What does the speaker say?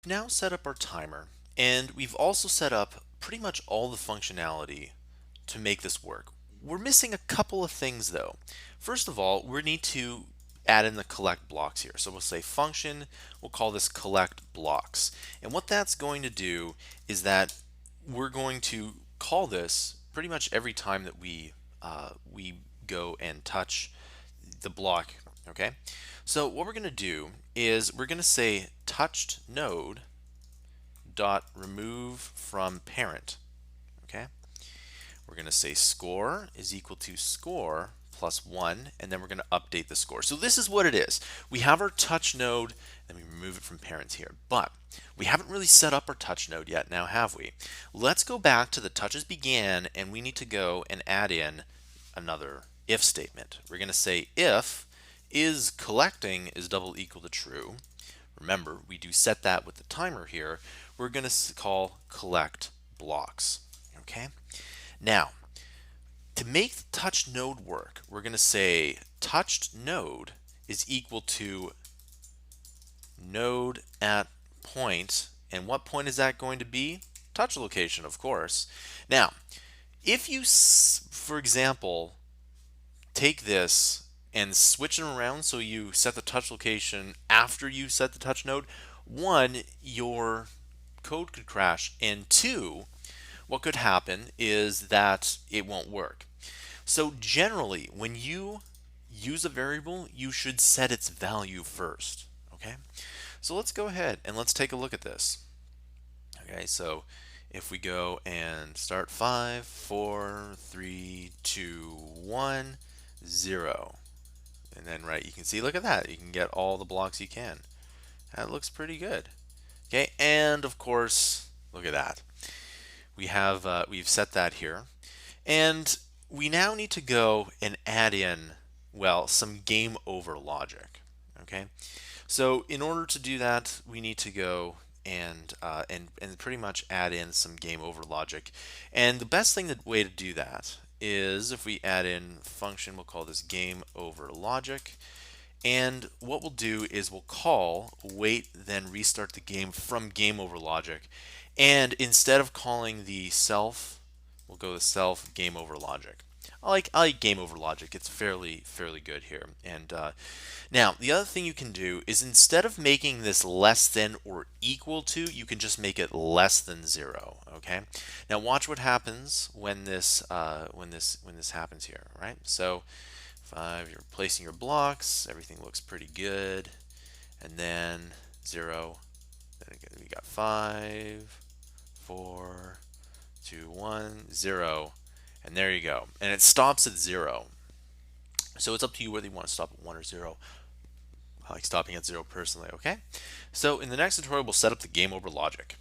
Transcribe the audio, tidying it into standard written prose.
Now set up our timer, and we've also set up pretty much all the functionality to make this work. We're missing a couple of things though. First of all, we need to add in the collect blocks here. So we'll say function, we'll call this collect blocks. And what that's going to do is that we're going to call this pretty much every time that we go and touch the block. Okay, so what we're going to do is we're going to say touched node dot remove from parent. Okay, we're going to say score is equal to score plus 1, and then we're going to update the score. So this is what it is. We have our touch node, and we remove it from parents here. But we haven't really set up our touch node yet, now have we? Let's go back to the touches began, and we need to go and add in another if statement. We're going to say if is collecting is double equal to true. Remember, we do set that with the timer here. We're going to call collect blocks. Okay. Now, to make the touch node work, we're going to say touched node is equal to node at point. And what point is that going to be? Touch location, of course. Now, if you, for example, take this and switch them around so you set the touch location after you set the touch node, one, your code could crash, and two, what could happen is that it won't work. So generally, when you use a variable, you should set its value first. Okay, so let's go ahead and let's take a look at this. Okay, so if we go and start 5, 4, 3, 2, 1, 0, and then you can see, look at that, you can get all the blocks you can. That looks pretty good. Okay, and of course, look at that. We've set that here, and we now need to go and add in, well, some game over logic. Okay, so in order to do that, we need to go and pretty much add in some game over logic. And the best way to do that is if we add in function, we'll call this game over logic. And what we'll do is we'll call wait then restart the game from game over logic. And instead of calling the self, we'll go to self game over logic. I like game over logic. It's fairly good here. And now the other thing you can do is instead of making this less than or equal to, you can just make it less than 0. Okay. Now watch what happens when this happens here. Right. So 5, you're placing your blocks. Everything looks pretty good. And then 0. Then again, we got 5, 4, 2, 1, 0. And there you go. And it stops at 0. So it's up to you whether you want to stop at 1 or 0. I like stopping at 0 personally, okay? So in the next tutorial, we'll set up the game over logic.